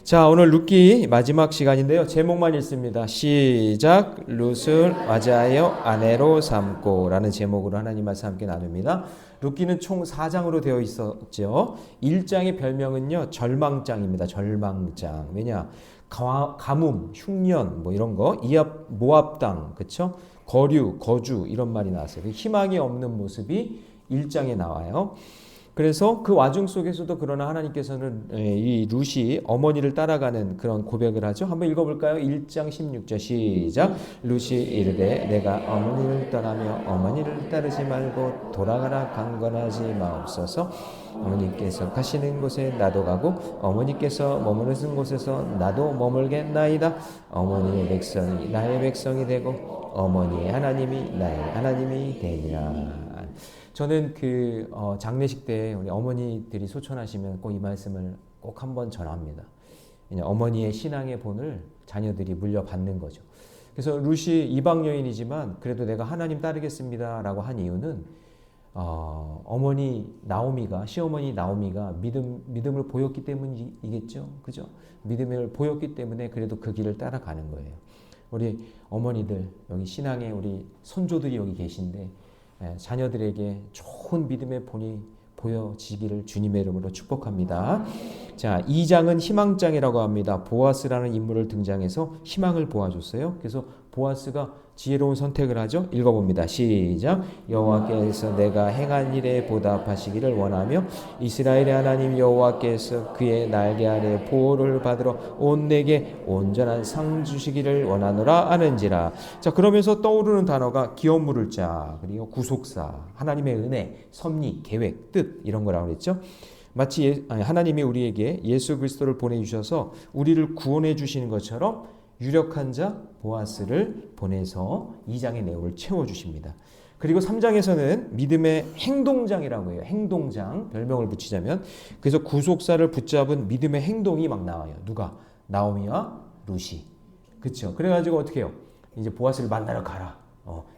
자, 오늘 룻기 마지막 시간인데요. 제목만 읽습니다. 시작. 룻을 맞이하여 아내로 삼고 라는 제목으로 하나님 말씀 함께 나눕니다. 룻기는 총 4장으로 되어 있었죠. 1장의 별명은요, 절망장입니다. 절망장. 왜냐? 가뭄, 흉년, 뭐 이런 거, 모압 땅, 그쵸? 거류, 거주, 이런 말이 나왔어요. 희망이 없는 모습이 1장에 나와요. 그래서 그 와중 속에서도 그러나 하나님께서는 이 룻이 어머니를 따라가는 그런 고백을 하죠. 한번 읽어볼까요? 1장 16절 시작. 룻이 이르되 내가 어머니를 떠나며 어머니를 따르지 말고 돌아가라 강건하지 마옵소서. 어머니께서 가시는 곳에 나도 가고 어머니께서 머무르는 곳에서 나도 머물겠나이다. 어머니의 백성이 나의 백성이 되고 어머니의 하나님이 나의 하나님이 되리라. 저는 장례식 때 우리 어머니들이 소천하시면 꼭 이 말씀을 꼭 한번 전합니다. 어머니의 신앙의 본을 자녀들이 물려받는 거죠. 그래서 룻이 이방 여인이지만 그래도 내가 하나님 따르겠습니다라고 한 이유는 시어머니 나오미가 믿음을 보였기 때문이겠죠, 그죠? 믿음을 보였기 때문에 그래도 그 길을 따라가는 거예요. 우리 어머니들 여기 신앙의 우리 손조들이 여기 계신데. 자녀들에게 좋은 믿음의 본이 보여지기를 주님의 이름으로 축복합니다. 자, 2장은 희망장이라고 합니다. 보아스라는 인물을 등장해서 희망을 보아줬어요. 그래서 보아스가 지혜로운 선택을 하죠. 읽어봅니다. 시작. 여호와께서 내가 행한 일에 보답하시기를 원하며 이스라엘의 하나님 여호와께서 그의 날개 아래 보호를 받으러 온 내게 온전한 상 주시기를 원하노라 하는지라. 자, 그러면서 떠오르는 단어가 기업 물을 자, 그리고 구속사, 하나님의 은혜, 섭리, 계획, 뜻 이런 거라고 그랬죠. 마치 하나님이 우리에게 예수 그리스도를 보내주셔서 우리를 구원해 주시는 것처럼 유력한 자 보아스를 보내서 2장의 내용을 채워주십니다. 그리고 3장에서는 믿음의 행동장이라고 해요. 행동장, 별명을 붙이자면. 그래서 구속사를 붙잡은 믿음의 행동이 막 나와요. 누가? 나오미와 룻이. 그렇죠. 그래가지고 어떻게 해요? 이제 보아스를 만나러 가라.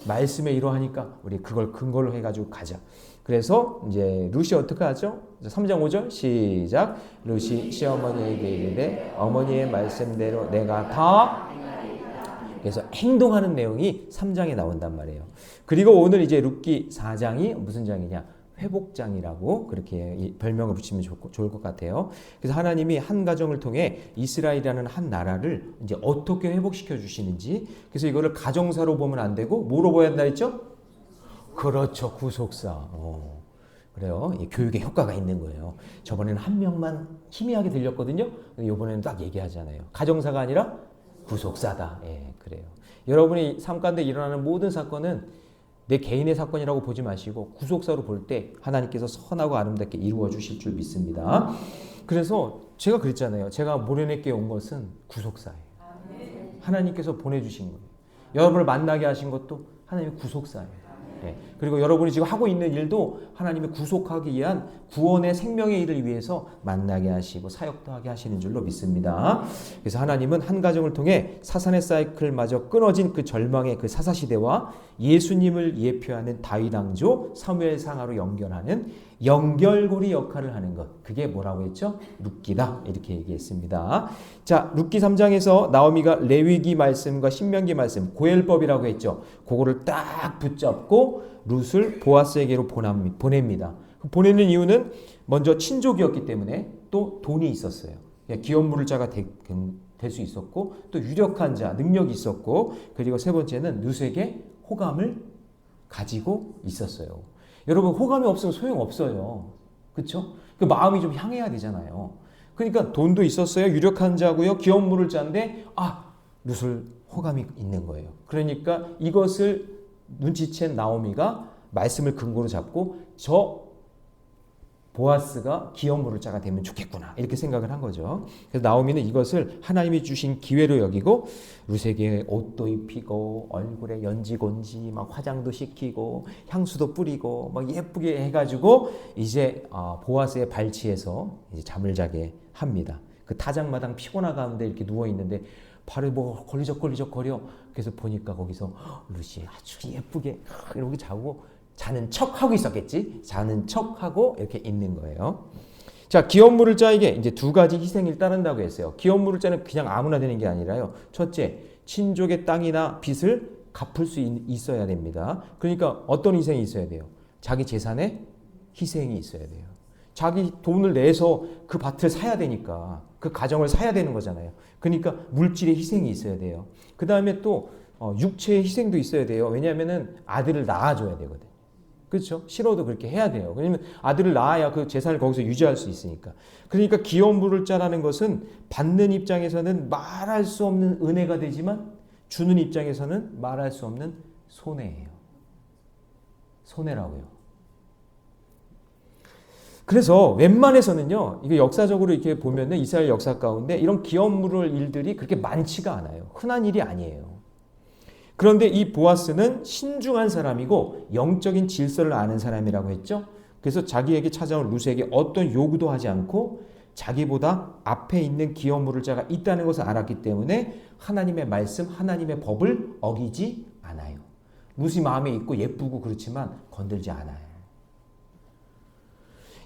말씀에 이러하니까 우리 그걸 근거로 해가지고 가자. 그래서 이제 룻이 어떻게 하죠? 3장 5절 시작. 룻이 시어머니에게 이르되 어머니의 말씀대로 내가 다. 그래서 행동하는 내용이 3장에 나온단 말이에요. 그리고 오늘 이제 룻기 4장이 무슨 장이냐? 회복장이라고 그렇게 별명을 붙이면 좋을 것 같아요. 그래서 하나님이 한 가정을 통해 이스라엘이라는 한 나라를 이제 어떻게 회복시켜 주시는지. 그래서 이거를 가정사로 보면 안 되고 뭐로 보아야 한다 했죠? 그렇죠. 구속사. 그래요. 교육에 효과가 있는 거예요. 저번에는 한 명만 희미하게 들렸거든요. 이번에는 딱 얘기하잖아요. 가정사가 아니라 구속사다. 예, 그래요. 여러분이 삶 가운데 일어나는 모든 사건은 내 개인의 사건이라고 보지 마시고 구속사로 볼 때 하나님께서 선하고 아름답게 이루어 주실 줄 믿습니다. 그래서 제가 그랬잖아요. 제가 모래내게 온 것은 구속사예요. 하나님께서 보내주신 거예요. 여러분을 만나게 하신 것도 하나님의 구속사예요. 네. 그리고 여러분이 지금 하고 있는 일도 하나님이 구속하기 위한 구원의 생명의 일을 위해서 만나게 하시고 사역도 하게 하시는 줄로 믿습니다. 그래서 하나님은 한 가정을 통해 사산의 사이클마저 끊어진 그 절망의 그 사사시대와 예수님을 예표하는 다윗 왕조 사무엘 상하로 연결하는 연결고리 역할을 하는 것. 그게 뭐라고 했죠? 룻기다. 이렇게 얘기했습니다. 자, 룻기 3장에서 나오미가 레위기 말씀과 신명기 말씀, 고엘법이라고 했죠. 그거를 딱 붙잡고 룻을 보아스에게로 보냅니다. 보내는 이유는 먼저 친족이었기 때문에 또 돈이 있었어요. 기업 물을 자가 될 수 있었고 또 유력한 자, 능력이 있었고 그리고 세 번째는 룻에게 호감을 가지고 있었어요. 여러분 호감이 없으면 소용없어요. 그렇죠? 그 마음이 좀 향해야 되잖아요. 그러니까 돈도 있었어요. 유력한 자고요. 기업 물을 자인데 룻을 호감이 있는 거예요. 그러니까 이것을 눈치챈 나오미가 말씀을 근거로 잡고 저 보아스가 기업 물을 자가 되면 좋겠구나 이렇게 생각을 한 거죠. 그래서 나오미는 이것을 하나님이 주신 기회로 여기고 룻에게 옷도 입히고 얼굴에 연지곤지 막 화장도 시키고 향수도 뿌리고 막 예쁘게 해가지고 이제 보아스의 발치에서 이제 잠을 자게 합니다. 그 타작마당 피곤한 가운데 이렇게 누워 있는데 발을 뭐 걸리적거려. 그래서 보니까 거기서 룻이 아주 예쁘게 이렇게 자고 자는 척하고 있었겠지. 자는 척하고 이렇게 있는 거예요. 자, 기업 물을 자에게 이제 두 가지 희생을 따른다고 했어요. 기업 물을 자는 그냥 아무나 되는 게 아니라요. 첫째, 친족의 땅이나 빚을 갚을 수 있어야 됩니다. 그러니까 어떤 희생이 있어야 돼요? 자기 재산에 희생이 있어야 돼요. 자기 돈을 내서 그 밭을 사야 되니까 그 가정을 사야 되는 거잖아요. 그러니까 물질의 희생이 있어야 돼요. 그 다음에 또 육체의 희생도 있어야 돼요. 왜냐하면은 아들을 낳아줘야 되거든요. 그렇죠? 싫어도 그렇게 해야 돼요. 왜냐면 아들을 낳아야 그 재산을 거기서 유지할 수 있으니까. 그러니까 기업 물을 자라는 것은 받는 입장에서는 말할 수 없는 은혜가 되지만 주는 입장에서는 말할 수 없는 손해예요. 손해라고요. 그래서 웬만해서는요, 이게 역사적으로 이렇게 보면은 이스라엘 역사 가운데 이런 기업 물을 일들이 그렇게 많지가 않아요. 흔한 일이 아니에요. 그런데 이 보아스는 신중한 사람이고 영적인 질서를 아는 사람이라고 했죠. 그래서 자기에게 찾아온 루스에게 어떤 요구도 하지 않고 자기보다 앞에 있는 기업 물을 자가 있다는 것을 알았기 때문에 하나님의 말씀, 하나님의 법을 어기지 않아요. 루스 마음에 있고 예쁘고 그렇지만 건들지 않아요.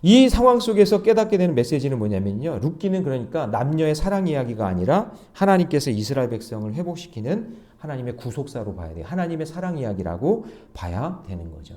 이 상황 속에서 깨닫게 되는 메시지는 뭐냐면요. 룻기는 그러니까 남녀의 사랑 이야기가 아니라 하나님께서 이스라엘 백성을 회복시키는 하나님의 구속사로 봐야 돼요. 하나님의 사랑 이야기라고 봐야 되는 거죠.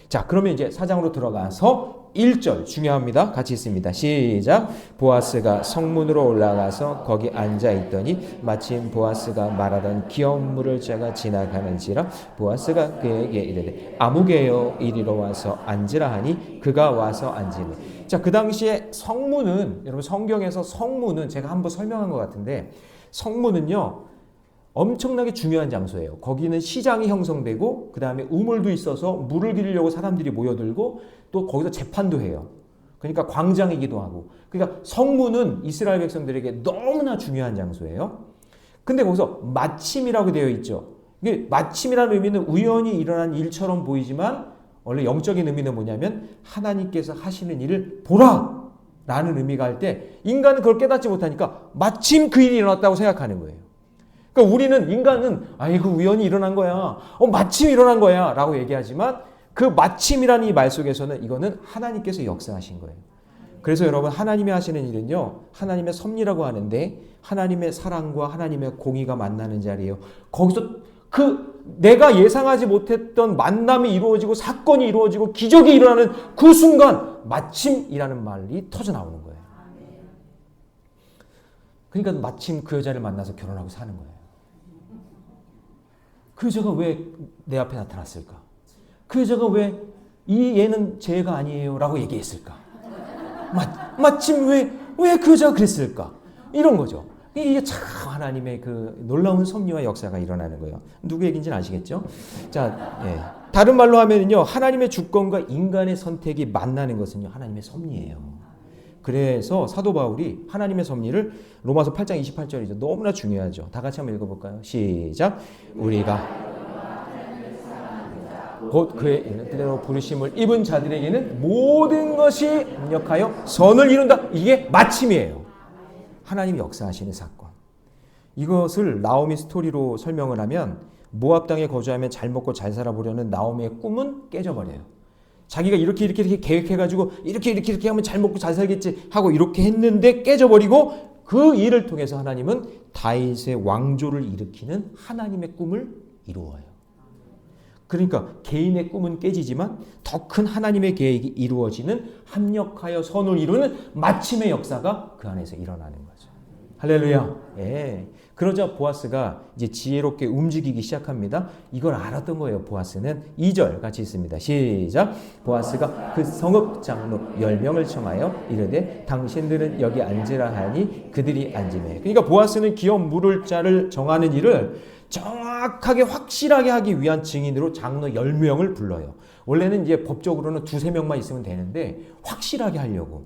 자, 그러면 이제 4장으로 들어가서 1절 중요합니다. 같이 있습니다. 시작. 보아스가 성문으로 올라가서 거기 앉아 있더니 마침 보아스가 말하던 기업 물을 자가 지나가는지라 보아스가 그에게 이르되 아무개여 이리로 와서 앉으라 하니 그가 와서 앉으니. 자, 그 당시에 성문은 여러분 성경에서 성문은 제가 한번 설명한 것 같은데 성문은요. 엄청나게 중요한 장소예요. 거기는 시장이 형성되고 그 다음에 우물도 있어서 물을 기르려고 사람들이 모여들고 또 거기서 재판도 해요. 그러니까 광장이기도 하고. 그러니까 성문은 이스라엘 백성들에게 너무나 중요한 장소예요. 근데 거기서 마침이라고 되어 있죠. 이게 마침이라는 의미는 우연히 일어난 일처럼 보이지만 원래 영적인 의미는 뭐냐면 하나님께서 하시는 일을 보라! 라는 의미가 할 때 인간은 그걸 깨닫지 못하니까 마침 그 일이 일어났다고 생각하는 거예요. 그러니까 우리는 인간은 아이고 우연히 일어난 거야. 마침 일어난 거야 라고 얘기하지만 그 마침이라는 이 말 속에서는 이거는 하나님께서 역사하신 거예요. 그래서 여러분 하나님이 하시는 일은요. 하나님의 섭리라고 하는데 하나님의 사랑과 하나님의 공의가 만나는 자리예요. 거기서 내가 예상하지 못했던 만남이 이루어지고 사건이 이루어지고 기적이 일어나는 그 순간 마침이라는 말이 터져 나오는 거예요. 그러니까 마침 그 여자를 만나서 결혼하고 사는 거예요. 그 여자가 왜 내 앞에 나타났을까? 그 여자가 왜 얘는 죄가 아니에요 라고 얘기했을까? 마침 왜 그 여자가 그랬을까? 이런 거죠. 이게 참 하나님의 그 놀라운 섭리와 역사가 일어나는 거예요. 누구 얘기인지는 아시겠죠? 자, 예. 다른 말로 하면요. 하나님의 주권과 인간의 선택이 만나는 것은요. 하나님의 섭리예요. 그래서 사도 바울이 하나님의 섭리를 로마서 8장 28절이죠. 너무나 중요하죠. 다 같이 한번 읽어볼까요? 시작. 우리가 곧 그의 뜻대로 부르심을 입은 자들에게는 모든 것이 합력하여 선을 이룬다. 이게 마침이에요. 하나님이 역사하시는 사건. 이것을 나오미 스토리로 설명을 하면 모압 땅에 거주하며 잘 먹고 잘 살아보려는 나오미의 꿈은 깨져버려요. 자기가 이렇게 계획해가지고 이렇게 하면 잘 먹고 잘 살겠지 하고 이렇게 했는데 깨져버리고 그 일을 통해서 하나님은 다윗의 왕조를 일으키는 하나님의 꿈을 이루어요. 그러니까 개인의 꿈은 깨지지만 더 큰 하나님의 계획이 이루어지는 합력하여 선을 이루는 마침의 역사가 그 안에서 일어나는 거죠. 할렐루야. 예. 그러자 보아스가 이제 지혜롭게 움직이기 시작합니다. 이걸 알았던 거예요. 보아스는 2절 같이 있습니다. 시작. 보아스가 그 성읍 장로 10명을 청하여 이르되 당신들은 여기 앉으라 하니 그들이 앉으매. 그러니까 보아스는 기업 물을 자를 정하는 일을 정확하게 확실하게 하기 위한 증인으로 장로 10명을 불러요. 원래는 이제 법적으로는 2-3명만 있으면 되는데 확실하게 하려고.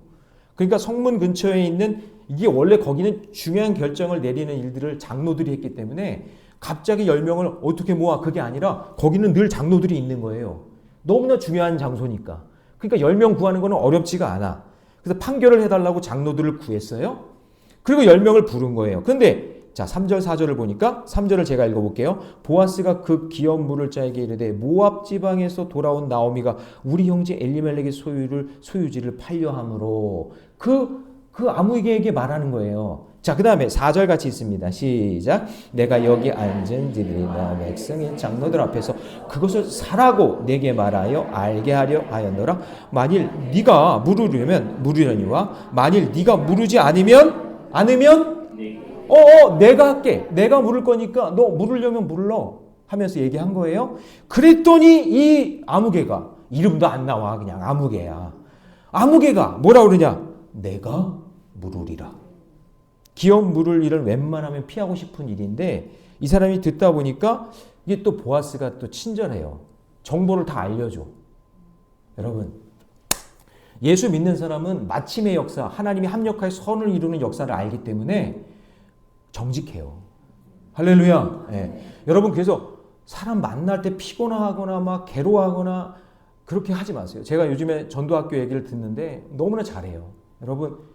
그러니까 성문 근처에 있는 이게 원래 거기는 중요한 결정을 내리는 일들을 장로들이 했기 때문에 갑자기 10명을 어떻게 모아 그게 아니라 거기는 늘 장로들이 있는 거예요. 너무나 중요한 장소니까. 그러니까 10명 구하는 거는 어렵지가 않아. 그래서 판결을 해달라고 장로들을 구했어요. 그리고 10명을 부른 거예요. 그런데 자, 3절 4절을 보니까 3절을 제가 읽어볼게요. 보아스가 그 기업 물을 자에게 이르되 모압 지방에서 돌아온 나오미가 우리 형제 엘리멜렉의 소유지를 팔려 함으로 그 아무에게 말하는 거예요. 자, 그 다음에 4절 같이 있습니다. 시작. 내가 여기 앉은 들이나 백성인 장로들 앞에서 그것을 사라고 내게 말하여 알게 하려 하였노라. 만일 네가 물으려니와 만일 네가 물으지 않으면 내가 할게. 내가 물을 거니까 너 물으려면 물러 하면서 얘기한 거예요. 그랬더니 이 아무개가 이름도 안 나와. 그냥 아무개야. 아무개가 뭐라 그러냐? 내가 물으리라. 기업 물을 일은 웬만하면 피하고 싶은 일인데 이 사람이 듣다 보니까 이게 또 보아스가 또 친절해요. 정보를 다 알려줘. 여러분, 예수 믿는 사람은 마침의 역사, 하나님이 합력하여 선을 이루는 역사를 알기 때문에 정직해요. 할렐루야. 네. 여러분, 그래서 사람 만날 때 피곤하거나 막 괴로워하거나 그렇게 하지 마세요. 제가 요즘에 전도학교 얘기를 듣는데 너무나 잘해요. 여러분,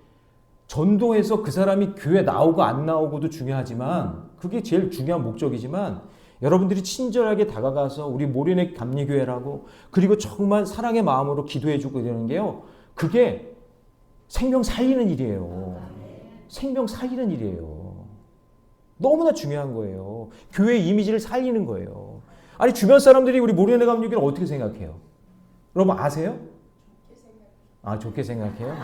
전도해서 그 사람이 교회 나오고 안 나오고도 중요하지만 그게 제일 중요한 목적이지만 여러분들이 친절하게 다가가서 우리 모련의 감리교회라고 그리고 정말 사랑의 마음으로 기도해주고 이러는 게요. 그게 생명 살리는 일이에요. 생명 살리는 일이에요. 너무나 중요한 거예요. 교회의 이미지를 살리는 거예요. 아니 주변 사람들이 우리 모련의 감리교회를 어떻게 생각해요? 여러분 아세요? 좋게 생각해요?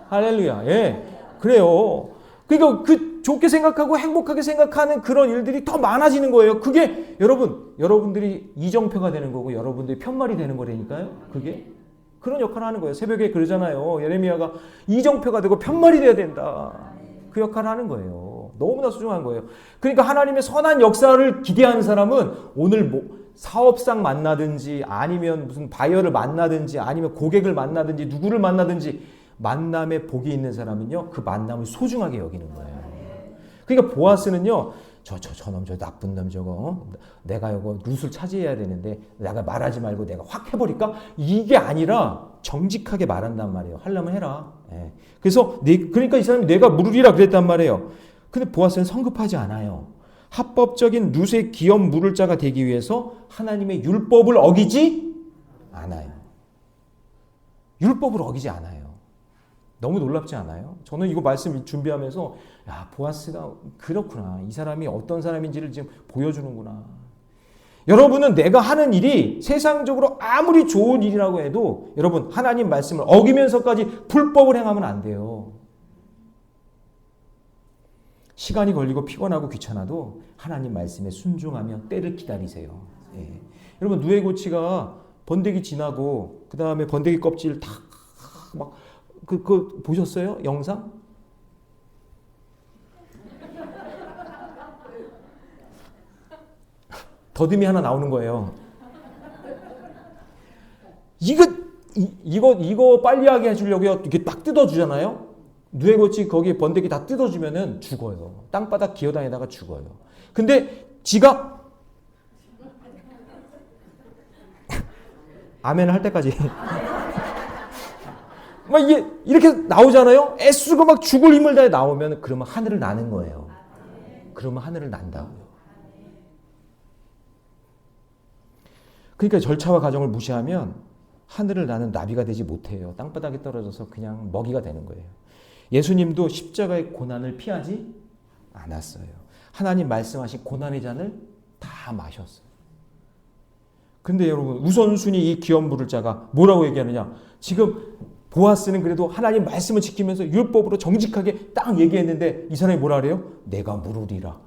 할렐루야. 예. 그래요. 그러니까 그 좋게 생각하고 행복하게 생각하는 그런 일들이 더 많아지는 거예요. 그게 여러분들이 이정표가 되는 거고 여러분들이 편말이 되는 거라니까요. 그게 그런 역할을 하는 거예요. 새벽에 그러잖아요. 예레미야가 이정표가 되고 편말이 돼야 된다. 그 역할을 하는 거예요. 너무나 소중한 거예요. 그러니까 하나님의 선한 역사를 기대하는 사람은 오늘 사업상 만나든지 아니면 무슨 바이어를 만나든지 아니면 고객을 만나든지 누구를 만나든지 만남에 복이 있는 사람은요, 그 만남을 소중하게 여기는 거예요. 그러니까 보아스는요, 저놈, 저 나쁜 놈 저거, 내가 이거 룻을 차지해야 되는데, 내가 말하지 말고 내가 확 해버릴까? 이게 아니라 정직하게 말한단 말이에요. 하려면 해라. 예. 그래서, 그러니까 이 사람이 내가 물으리라 그랬단 말이에요. 근데 보아스는 성급하지 않아요. 합법적인 룻의 기업 물을 자가 되기 위해서 하나님의 율법을 어기지 않아요. 율법을 어기지 않아요. 너무 놀랍지 않아요? 저는 이거 말씀 준비하면서 보아스가 그렇구나. 이 사람이 어떤 사람인지를 지금 보여주는구나. 여러분은 내가 하는 일이 세상적으로 아무리 좋은 일이라고 해도 여러분 하나님 말씀을 어기면서까지 불법을 행하면 안 돼요. 시간이 걸리고 피곤하고 귀찮아도 하나님 말씀에 순종하며 때를 기다리세요. 예. 여러분 누에고치가 번데기 지나고 그 다음에 번데기 껍질 막 그거 보셨어요? 영상? 더듬이 하나 나오는 거예요. 이거 빨리 하게 해주려고요. 이게 딱 뜯어주잖아요. 누에고치 거기 번데기 다 뜯어주면은 죽어요. 땅바닥 기어다니다가 죽어요. 근데 지가 아멘을 할 때까지 막 이게 이렇게 나오잖아요. 애쓰고 막 죽을 힘을 다해 나오면 그러면 하늘을 나는 거예요. 그러면 하늘을 난다고요. 그러니까 절차와 과정을 무시하면 하늘을 나는 나비가 되지 못해요. 땅바닥에 떨어져서 그냥 먹이가 되는 거예요. 예수님도 십자가의 고난을 피하지 않았어요. 하나님 말씀하신 고난의 잔을 다 마셨어요. 근데 여러분 우선순위 이 기업 물을 자가 뭐라고 얘기하느냐? 지금 보아스는 그래도 하나님 말씀을 지키면서 율법으로 정직하게 딱 얘기했는데 이 사람이 뭐라 그래요? 내가 물으리라.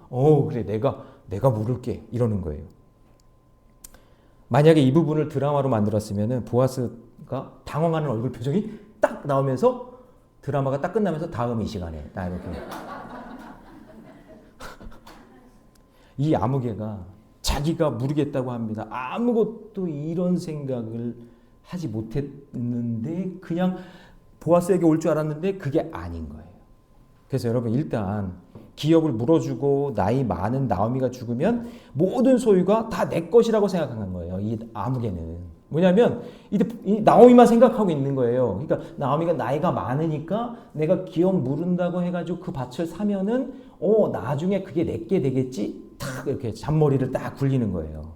그래 내가 물을게 이러는 거예요. 만약에 이 부분을 드라마로 만들었으면 보아스가 당황하는 얼굴 표정이 딱 나오면서 드라마가 딱 끝나면서 다음 이 시간에 딱 이렇게 이 아무개가 자기가 물으겠다고 합니다. 아무것도 이런 생각을 하지 못했는데 그냥 보아스에게 올 줄 알았는데 그게 아닌 거예요. 그래서 여러분 일단 기업을 물어주고 나이 많은 나오미가 죽으면 모든 소유가 다 내 것이라고 생각한 거예요. 이 아무개는 뭐냐면 이제 이 나오미만 생각하고 있는 거예요. 그러니까 나오미가 나이가 많으니까 내가 기업 물은다고 해가지고 그 밭을 사면은 나중에 그게 내게 되겠지. 탁 이렇게 잔머리를 딱 굴리는 거예요.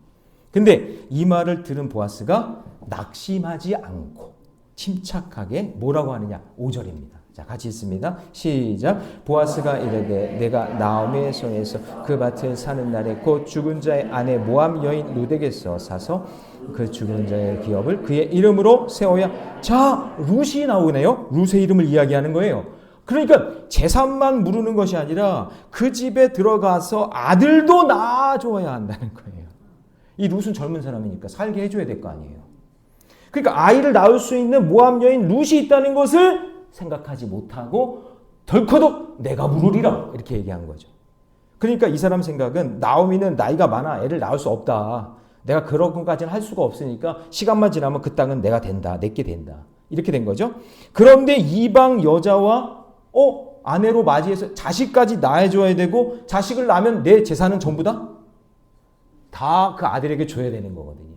근데 이 말을 들은 보아스가 낙심하지 않고 침착하게 뭐라고 하느냐? 5절입니다. 자, 같이 읽습니다. 시작. 보아스가 이르되 내가 나오미의 손에서 그 밭을 사는 날에 곧 죽은 자의 아내 모압 여인 룻에게서 사서 그 죽은 자의 기업을 그의 이름으로 세워야. 자, 룻이 나오네요. 룻의 이름을 이야기하는 거예요. 그러니까 재산만 물으는 것이 아니라 그 집에 들어가서 아들도 낳아줘야 한다는 거예요. 이 룻은 젊은 사람이니까 살게 해줘야 될 거 아니에요. 그러니까 아이를 낳을 수 있는 모압 여인 룻이 있다는 것을 생각하지 못하고 덜커덕 내가 물으리라 이렇게 얘기한 거죠. 그러니까 이 사람 생각은 나오미는 나이가 많아 애를 낳을 수 없다. 내가 그런 것까지는 할 수가 없으니까 시간만 지나면 그 땅은 내가 된다. 내게 된다. 이렇게 된 거죠. 그런데 이방 여자와 아내로 맞이해서 자식까지 낳아줘야 되고 자식을 낳으면 내 재산은 전부 다 그 아들에게 줘야 되는 거거든요.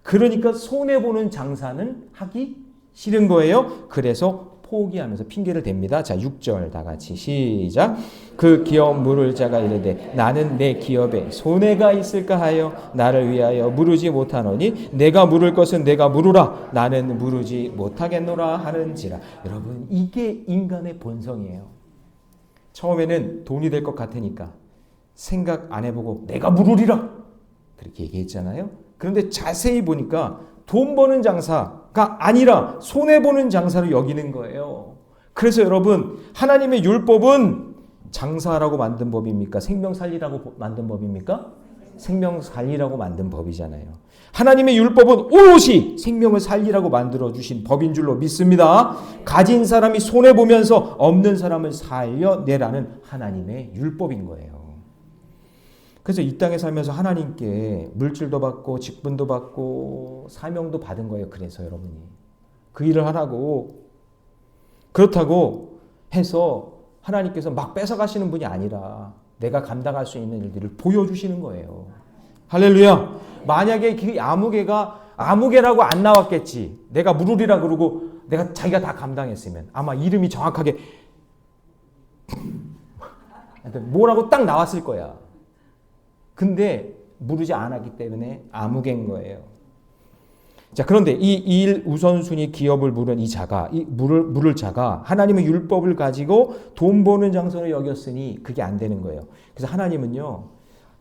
그러니까 손해보는 장사는 하기 싫은 거예요. 그래서 포기하면서 핑계를 댑니다. 자, 6절 다 같이 시작. 그 기업 물을 자가 이르되 나는 내 기업에 손해가 있을까 하여 나를 위하여 물으지 못하노니 내가 물을 것은 내가 물으라 나는 물으지 못하겠노라 하는지라. 여러분, 이게 인간의 본성이에요. 처음에는 돈이 될 것 같으니까 생각 안 해보고 내가 물으리라 그렇게 얘기했잖아요. 그런데 자세히 보니까 돈 버는 장사가 아니라 손해보는 장사로 여기는 거예요. 그래서 여러분, 하나님의 율법은 장사라고 만든 법입니까? 생명 살리라고 만든 법입니까? 생명 살리라고 만든 법이잖아요. 하나님의 율법은 오롯이 생명을 살리라고 만들어주신 법인 줄로 믿습니다. 가진 사람이 손해보면서 없는 사람을 살려내라는 하나님의 율법인 거예요. 그래서 이 땅에 살면서 하나님께 물질도 받고 직분도 받고 사명도 받은 거예요. 그래서 여러분이 그 일을 하라고. 그렇다고 해서 하나님께서 막 뺏어가시는 분이 아니라 내가 감당할 수 있는 일들을 보여주시는 거예요. 할렐루야. 만약에 그 아무개라고 안 나왔겠지. 내가 물으리라 그러고 자기가 다 감당했으면 아마 이름이 정확하게 뭐라고 딱 나왔을 거야. 근데 물으지 않았기 때문에 아무개인 거예요. 자, 그런데 이 일 우선순위 기업을 물은 이 자가, 물을 자가 하나님의 율법을 가지고 돈 버는 장소로 여겼으니 그게 안 되는 거예요. 그래서 하나님은요,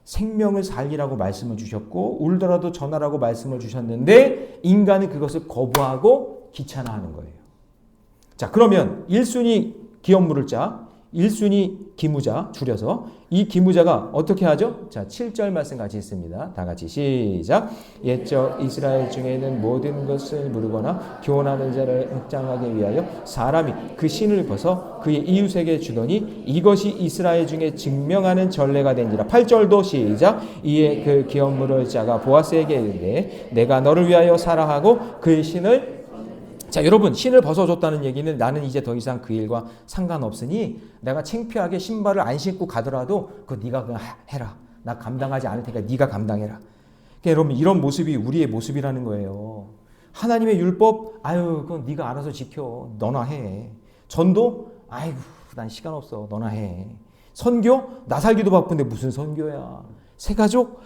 생명을 살리라고 말씀을 주셨고 울더라도 전하라고 말씀을 주셨는데 인간은 그것을 거부하고 귀찮아하는 거예요. 자, 그러면 1순위 기업 물을 자, 1순위 기무자 줄여서 이 기무자가 어떻게 하죠? 자, 7절 말씀 같이 있습니다. 다 같이 시작. 옛적 이스라엘 중에는 모든 것을 물으거나 교훈하는 자를 흑장하기 위하여 사람이 그 신을 벗어 그의 이웃에게 주더니 이것이 이스라엘 중에 증명하는 전례가 된지라. 8절도 시작. 이에 그 기업 물을 자가 보아스에게 이르되 내가 너를 위하여 사라 하고 그의 신을. 자, 여러분, 신을 벗어줬다는 얘기는 나는 이제 더 이상 그 일과 상관없으니 내가 창피하게 신발을 안 신고 가더라도 그거 네가 그냥 해라. 나 감당하지 않을 테니까 네가 감당해라. 그러니까 여러분, 이런 모습이 우리의 모습이라는 거예요. 하나님의 율법, 그건 네가 알아서 지켜. 너나 해. 전도, 난 시간 없어. 너나 해. 선교, 나 살기도 바쁜데 무슨 선교야. 새가족,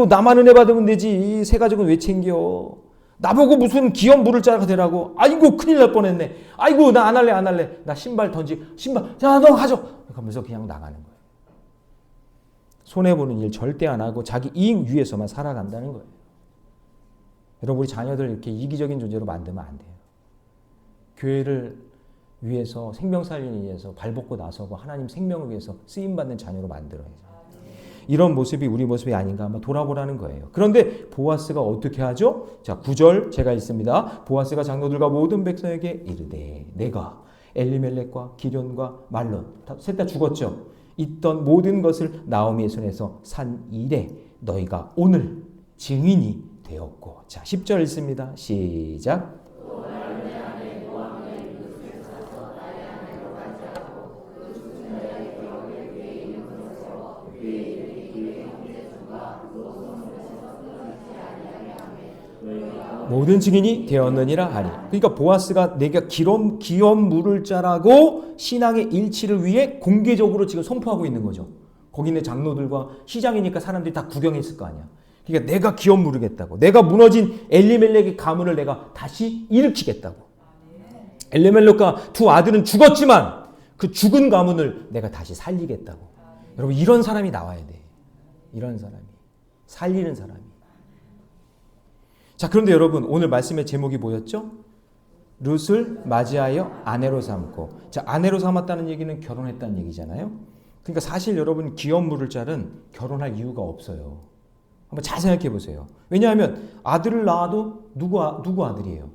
나만 은혜 받으면 되지. 새가족은 왜 챙겨. 나보고 무슨 기업 물을 자가 되라고. 큰일 날 뻔했네. 나 안 할래. 나 신발 자, 너 가져. 그러면서 그냥 나가는 거예요. 손해보는 일 절대 안 하고 자기 이익 위해서만 살아간다는 거예요. 여러분, 우리 자녀들 이렇게 이기적인 존재로 만들면 안 돼요. 교회를 위해서, 생명 살리기 위해서 발벗고 나서고 하나님 생명을 위해서 쓰임받는 자녀로 만들어야죠. 이런 모습이 우리 모습이 아닌가 한번 돌아보라는 거예요. 그런데 보아스가 어떻게 하죠? 자, 9절 제가 읽습니다. 보아스가 장로들과 모든 백성에게 이르되 내가 엘리멜렉과 기련과 말론 셋 다 죽었죠. 있던 모든 것을 나오미의 손에서 산 일에 너희가 오늘 증인이 되었고. 자, 10절 읽습니다. 시작. 모든 증인이 되었느니라 하니. 그러니까 보아스가 내가 기업 물을 자라고 신앙의 일치를 위해 공개적으로 지금 선포하고 있는 거죠. 거기 있는 장로들과 시장이니까 사람들이 다 구경했을 거 아니야. 그러니까 내가 기업 물으겠다고. 내가 무너진 엘리멜렉의 가문을 내가 다시 일으키겠다고. 엘리멜렉과 두 아들은 죽었지만 그 죽은 가문을 내가 다시 살리겠다고. 여러분 이런 사람이 나와야 돼. 이런 사람이. 살리는 사람이. 자, 그런데 여러분 오늘 말씀의 제목이 뭐였죠? 룻을 맞이하여 아내로 삼고. 자, 아내로 삼았다는 얘기는 결혼했다는 얘기잖아요. 그러니까 사실 여러분 기업 물을 자는 결혼할 이유가 없어요. 한번 잘 생각해 보세요. 왜냐하면 아들을 낳아도 누구 아들이에요?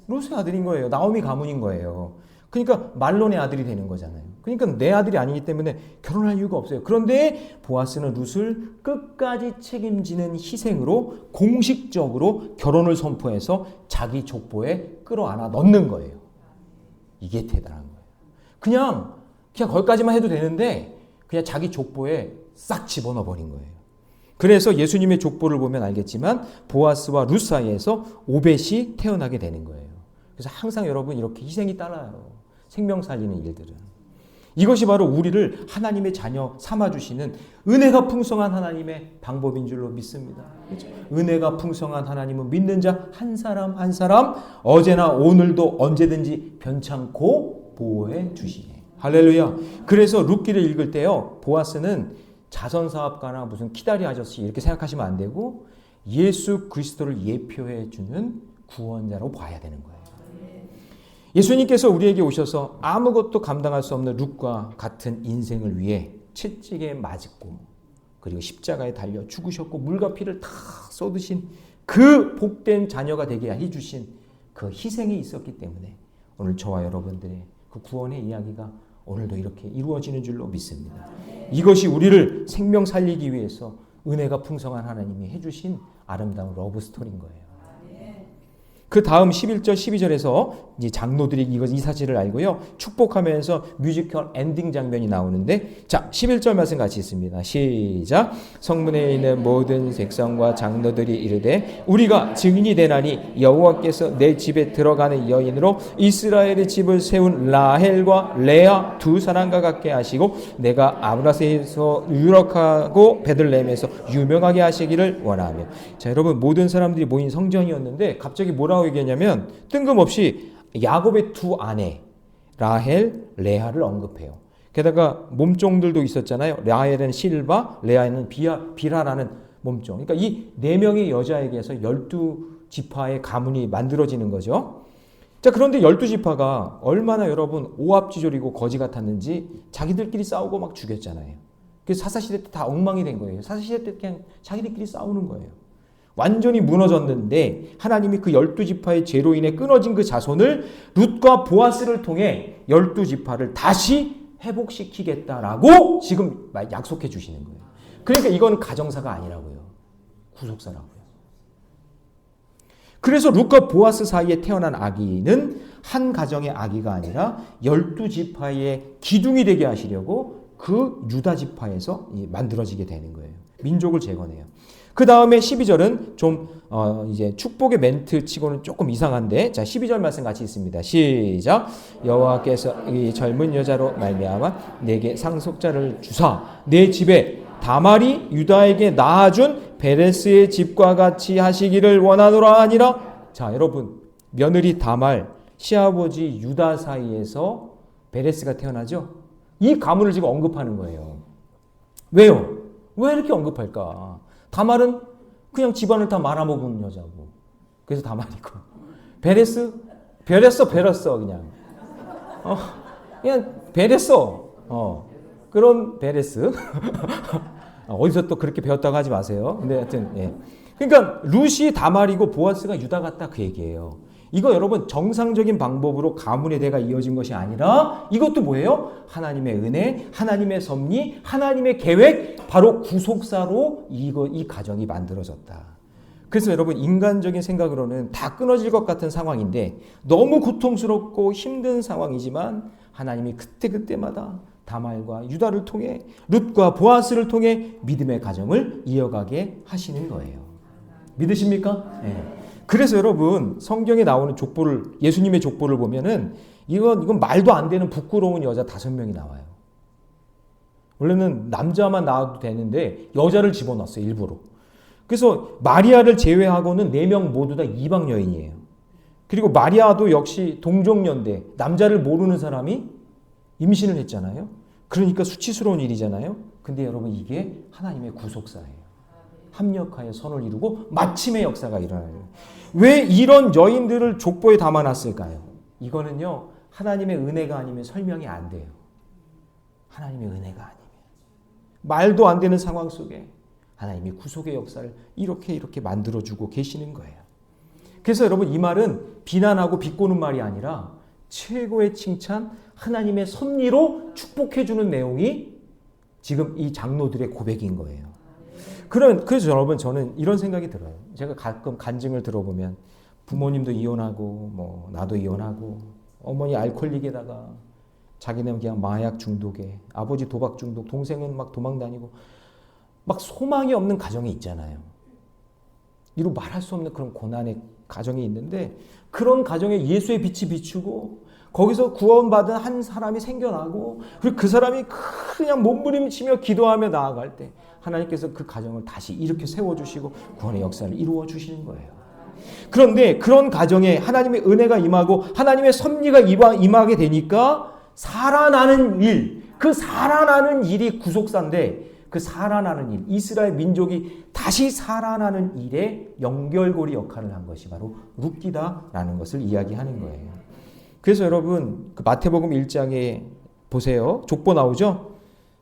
룻의 아들인 거예요. 나오미 가문인 거예요. 그러니까 말론의 아들이 되는 거잖아요. 그러니까 내 아들이 아니기 때문에 결혼할 이유가 없어요. 그런데 보아스는 룻을 끝까지 책임지는 희생으로 공식적으로 결혼을 선포해서 자기 족보에 끌어안아 넣는 거예요. 이게 대단한 거예요. 그냥 거기까지만 해도 되는데 그냥 자기 족보에 싹 집어넣어 버린 거예요. 그래서 예수님의 족보를 보면 알겠지만 보아스와 룻 사이에서 오벳이 태어나게 되는 거예요. 그래서 항상 여러분 이렇게 희생이 따라요. 생명 살리는 일들은. 이것이 바로 우리를 하나님의 자녀 삼아주시는 은혜가 풍성한 하나님의 방법인 줄로 믿습니다. 그렇죠? 은혜가 풍성한 하나님은 믿는 자 한 사람 한 사람 어제나 오늘도 언제든지 변창고 보호해 주시네. 할렐루야. 그래서 룻기를 읽을 때요. 보아스는 자선사업가나 무슨 키다리 아저씨 이렇게 생각하시면 안 되고 예수 그리스도를 예표해 주는 구원자로 봐야 되는 거예요. 예수님께서 우리에게 오셔서 아무것도 감당할 수 없는 룻과 같은 인생을 위해 채찍에 맞고 그리고 십자가에 달려 죽으셨고 물과 피를 다 쏟으신 그 복된 자녀가 되게 해주신 그 희생이 있었기 때문에 오늘 저와 여러분들의 그 구원의 이야기가 오늘도 이렇게 이루어지는 줄로 믿습니다. 이것이 우리를 생명 살리기 위해서 은혜가 풍성한 하나님이 해주신 아름다운 러브 스토리인 거예요. 그 다음 11절 12절에서 이제 장로들이 이 사실을 알고요. 축복하면서 뮤지컬 엔딩 장면이 나오는데 자 11절 말씀 같이 있습니다. 시작. 성문에 있는 모든 백성과 장로들이 이르되 우리가 증인이 되나니 여호와께서 내 집에 들어가는 여인으로 이스라엘의 집을 세운 라헬과 레아 두 사람과 같게 하시고 내가 아브라스에서 유력하고 베들레헴에서 유명하게 하시기를 원하며. 자 여러분 모든 사람들이 모인 성전이었는데 갑자기 뭐라고 얘기했냐면 뜬금없이 야곱의 두 아내 라헬, 레아를 언급해요. 게다가 몸종들도 있었잖아요. 라헬은 실바, 레아는 비라라는 몸종. 그러니까 이 네 명의 여자에게서 12지파의 가문이 만들어지는 거죠. 자, 그런데 12지파가 얼마나 여러분 오합지졸이고 거지 같았는지 자기들끼리 싸우고 막 죽였잖아요. 그래서 사사시대 때 다 엉망이 된 거예요. 사사시대 때 그냥 자기들끼리 싸우는 거예요. 완전히 무너졌는데 하나님이 그 12지파의 죄로 인해 끊어진 그 자손을 룻과 보아스를 통해 12지파를 다시 회복시키겠다라고 지금 약속해 주시는 거예요. 그러니까 이건 가정사가 아니라고요. 구속사라고요. 그래서 룻과 보아스 사이에 태어난 아기는 한 가정의 아기가 아니라 12지파의 기둥이 되게 하시려고 그 유다지파에서 만들어지게 되는 거예요. 민족을 재건해요. 그 다음에 12절은 좀 이제 축복의 멘트 치고는 조금 이상한데 자 12절 말씀 같이 있습니다. 시작. 여호와께서 이 젊은 여자로 말미암아 내게 상속자를 주사 내 집에 다말이 유다에게 낳아준 베레스의 집과 같이 하시기를 원하노라 하니라. 자 여러분 며느리 다말 시아버지 유다 사이에서 베레스가 태어나죠. 이 가문을 지금 언급하는 거예요. 왜요? 왜 이렇게 언급할까? 다말은 그냥 집안을 다 말아먹은 여자고 그래서 다말이고 베레스 그냥 그냥 베레스 그런 베레스 어디서 또 그렇게 배웠다고 하지 마세요. 근데 하여튼 예. 그러니까 룻이 다말이고 보아스가 유다 같다 그 얘기예요. 이거 여러분 정상적인 방법으로 가문의 대가 이어진 것이 아니라 이것도 뭐예요? 하나님의 은혜, 하나님의 섭리, 하나님의 계획, 바로 구속사로 이 가정이 만들어졌다. 그래서 여러분 인간적인 생각으로는 다 끊어질 것 같은 상황인데 너무 고통스럽고 힘든 상황이지만 하나님이 그때마다 다말과 유다를 통해 룻과 보아스를 통해 믿음의 가정을 이어가게 하시는 거예요. 믿으십니까? 네. 그래서 여러분 성경에 나오는 족보를 예수님의 족보를 보면은 이건 말도 안 되는 부끄러운 여자 5명이 나와요. 원래는 남자만 나와도 되는데 여자를 집어넣었어요, 일부러. 그래서 마리아를 제외하고는 4명 모두 다 이방 여인이에요. 그리고 마리아도 역시 동정연대, 남자를 모르는 사람이 임신을 했잖아요. 그러니까 수치스러운 일이잖아요. 근데 여러분 이게 하나님의 구속사예요. 합력하여 선을 이루고 마침의 역사가 일어나요. 왜 이런 여인들을 족보에 담아놨을까요? 이거는요, 하나님의 은혜가 아니면 설명이 안 돼요. 하나님의 은혜가 아니면. 말도 안 되는 상황 속에 하나님이 구속의 역사를 이렇게 만들어주고 계시는 거예요. 그래서 여러분 이 말은 비난하고 비꼬는 말이 아니라 최고의 칭찬, 하나님의 섭리로 축복해주는 내용이 지금 이 장로들의 고백인 거예요. 그래서 여러분 저는 이런 생각이 들어요. 제가 가끔 간증을 들어보면 부모님도 이혼하고 나도 이혼하고 어머니 알코올릭에다가 자기는 그냥 마약 중독에 아버지 도박 중독 동생은 막 도망 다니고 막 소망이 없는 가정이 있잖아요. 이루 말할 수 없는 그런 고난의 가정이 있는데 그런 가정에 예수의 빛이 비추고 거기서 구원받은 한 사람이 생겨나고 그리고 그 사람이 그냥 몸부림치며 기도하며 나아갈 때 하나님께서 그 가정을 다시 이렇게 세워주시고 구원의 역사를 이루어 주시는 거예요. 그런데 그런 가정에 하나님의 은혜가 임하고 하나님의 섭리가 임하게 되니까 살아나는 일, 그 살아나는 일이 구속사인데 그 살아나는 일, 이스라엘 민족이 다시 살아나는 일에 연결고리 역할을 한 것이 바로 룻기다라는 것을 이야기하는 거예요. 그래서 여러분 그 마태복음 1장에 보세요. 족보 나오죠?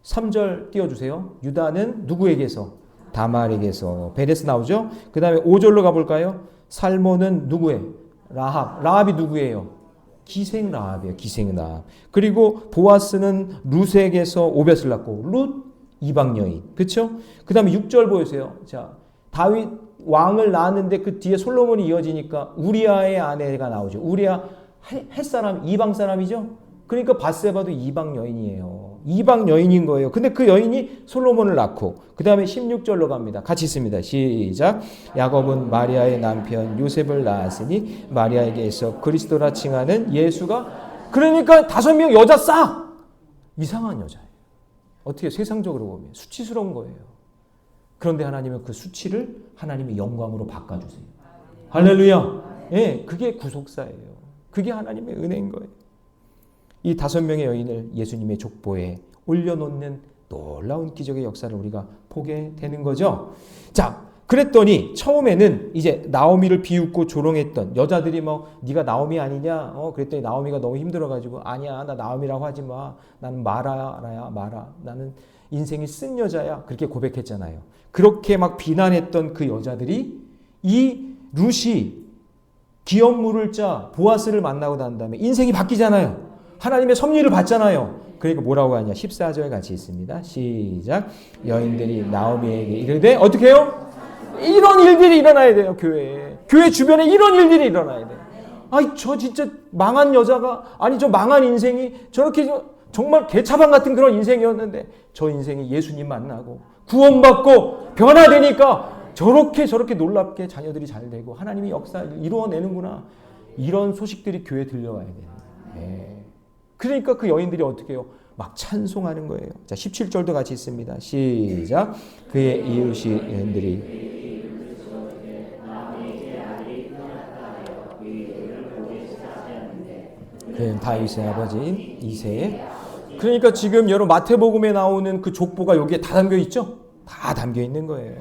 3절 띄워주세요. 유다는 누구에게서? 다말에게서. 베레스 나오죠? 그 다음에 5절로 가볼까요? 살몬은 누구예요? 라합. 라합이 누구예요? 기생 라합이에요. 기생 라합. 그리고 보아스는 룻에게서 오벳을 낳고 룻 이방 여인. 그렇죠? 그 다음에 6절 보여주세요. 자, 다윗 왕을 낳았는데 그 뒤에 솔로몬이 이어지니까 우리아의 아내가 나오죠. 우리아 햇사람, 이방 사람이죠? 그러니까 밧세바도 이방 여인이에요. 이방 여인인 거예요. 근데 그 여인이 솔로몬을 낳고 그 다음에 16절로 갑니다. 같이 있습니다. 시작. 야곱은 마리아의 남편 요셉을 낳았으니 마리아에게서 그리스도라 칭하는 예수가 그러니까 5명 여자 싹 이상한 여자예요. 어떻게 세상적으로 보면 수치스러운 거예요. 그런데 하나님은 그 수치를 하나님의 영광으로 바꿔주세요. 할렐루야. 예, 그게 구속사예요. 그게 하나님의 은혜인 거예요. 이 5명의 여인을 예수님의 족보에 올려놓는 놀라운 기적의 역사를 우리가 보게 되는 거죠. 자, 그랬더니 처음에는 이제 나오미를 비웃고 조롱했던 여자들이 네가 나오미 아니냐? 그랬더니 나오미가 너무 힘들어가지고 아니야, 나 나오미라고 하지 마. 나는 마라야, 마라. 나는 인생이 쓴 여자야. 그렇게 고백했잖아요. 그렇게 막 비난했던 그 여자들이 이 룻이 기업 물을 자 보아스를 만나고 난 다음에 인생이 바뀌잖아요. 하나님의 섭리를 받잖아요. 그러니까 뭐라고 하냐? 14절 같이 있습니다. 시작. 여인들이 나오미에게 이르되 어떻게 해요? 이런 일들이 일어나야 돼요. 교회 주변에 이런 일들이 일어나야 돼요. 아이 저 진짜 망한 여자가 저 망한 인생이 저렇게 정말 개차반 같은 그런 인생이었는데 저 인생이 예수님 만나고 구원받고 변화되니까 저렇게 놀랍게 자녀들이 잘 되고 하나님이 역사를 이루어내는구나. 이런 소식들이 교회에 들려와야 돼요. 네. 그러니까 그 여인들이 어떻게 해요? 막 찬송하는 거예요. 자, 17절도 같이 있습니다. 시작. 그의 이웃이 여인들이 그는 다윗의 아버지인 이새의 그러니까 지금 여러분 마태복음에 나오는 그 족보가 여기에 다 담겨 있죠? 다 담겨 있는 거예요.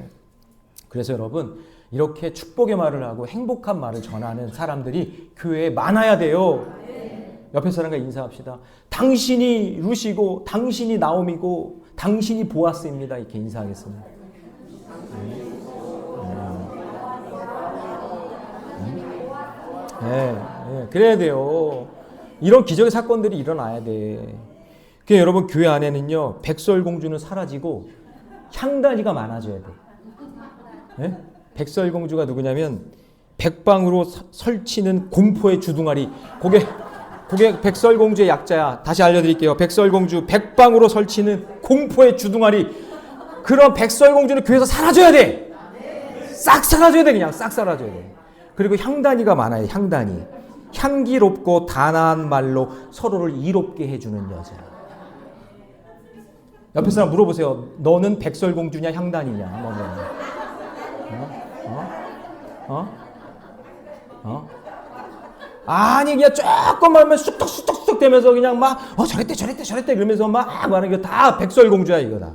그래서 여러분 이렇게 축복의 말을 하고 행복한 말을 전하는 사람들이 교회에 많아야 돼요. 옆에 사람과 인사합시다. 당신이 룻이고 당신이 나오미고 당신이 보아스입니다. 이렇게 인사하겠습니다. 그래야 돼요. 이런 기적의 사건들이 일어나야 돼. 그러니까 여러분 교회 안에는요 백설공주는 사라지고 향단이가 많아져야 돼. 네? 백설공주가 누구냐면 백방으로 설치는 공포의 주둥아리. 그게 백설공주의 약자야. 다시 알려드릴게요. 백설공주 백방으로 설치는 공포의 주둥아리. 그런 백설공주는 교회에서 사라져야 돼. 싹 사라져야 돼. 그냥 싹 사라져야 돼. 그리고 향단이가 많아요. 향단이. 향기롭고 단아한 말로 서로를 이롭게 해주는 여자. 옆에 사람 물어보세요. 너는 백설공주냐 향단이냐? 아니 그냥 조금 말하면 쑥덕쑥덕쑥 되면서 그냥 막 저랬대 이러면서 막 말하는 게 다 백설공주야 이거다.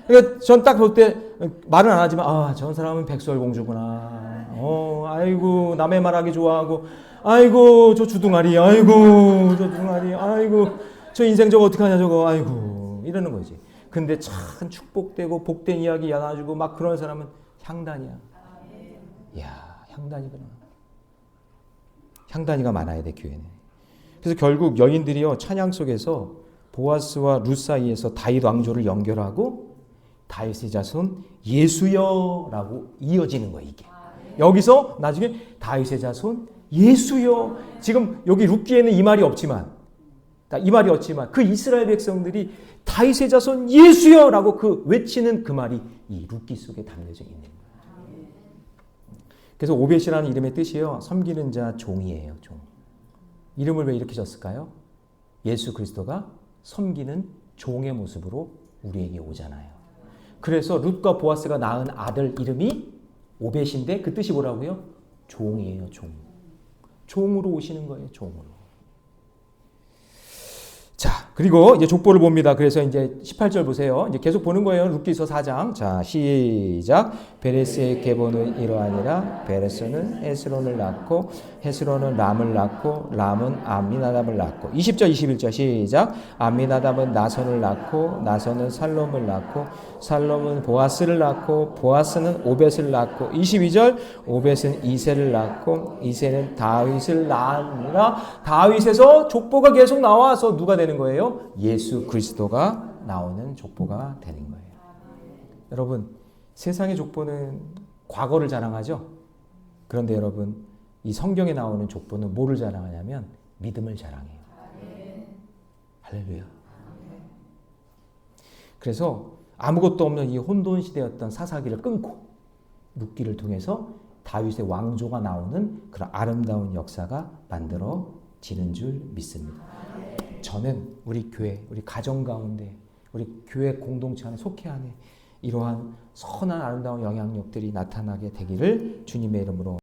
그러니까 전 딱 볼 때 말은 안 하지만 저 사람은 백설공주구나. 아이고 남의 말하기 좋아하고 아이고 저 주둥아리 아이고 저 주둥아리 아이고 저 인생 저거 어떡하냐 저거 아이고 이러는 거지. 근데 참 축복되고 복된 이야기 나눠주고 막 그런 사람은 향단이야. 이야 향단이구나. 향단이가 많아야 돼 교회는. 그래서 결국 여인들이요 찬양 속에서 보아스와 룻 사이에서 다윗 왕조를 연결하고 다윗의 자손 예수여라고 이어지는 거예요 이게. 여기서 나중에 다윗의 자손 예수여. 지금 여기 룻기에는 이 말이 없지만 그 이스라엘 백성들이 다윗의 자손 예수여라고 그 외치는 그 말이 이 룻기 속에 담겨져 있는 거예요. 그래서 오벳이라는 이름의 뜻이요 섬기는 자 종이에요. 종. 이름을 왜 이렇게 졌을까요? 예수 그리스도가 섬기는 종의 모습으로 우리에게 오잖아요. 그래서 룻과 보아스가 낳은 아들 이름이 오벳인데 그 뜻이 뭐라고요? 종이에요. 종. 종으로 오시는 거예요. 종으로. 자, 그리고 이제 족보를 봅니다. 그래서 이제 18절 보세요. 이제 계속 보는 거예요. 룻기서 4장. 자, 시작. 베레스의 계보는 이러하니라. 베레스는 헤스론을 낳고 헤스론은 람을 낳고 람은 암미나답을 낳고 20절 21절 시작. 암미나답은 나선을 낳고 나선은 살롬을 낳고 살롬은 보아스를 낳고 보아스는 오벳을 낳고 22절 오벳은 이새를 낳고 이새는 다윗을 낳으니라. 다윗에서 족보가 계속 나와서 누가 되는 거예요? 예수 그리스도가 나오는 족보가 되는 거예요. 여러분 세상의 족보는 과거를 자랑하죠. 그런데 여러분 이 성경에 나오는 족보는 뭐를 자랑하냐면 믿음을 자랑해요. 할렐루야. 그래서 아무것도 없는 이 혼돈 시대였던 사사기를 끊고 룻기를 통해서 다윗의 왕조가 나오는 그런 아름다운 역사가 만들어지는 줄 믿습니다. 저는 우리 교회, 우리 가정 가운데, 우리 교회 공동체 안에 속해 안에 이러한 선한 아름다운 영향력들이 나타나게 되기를 주님의 이름으로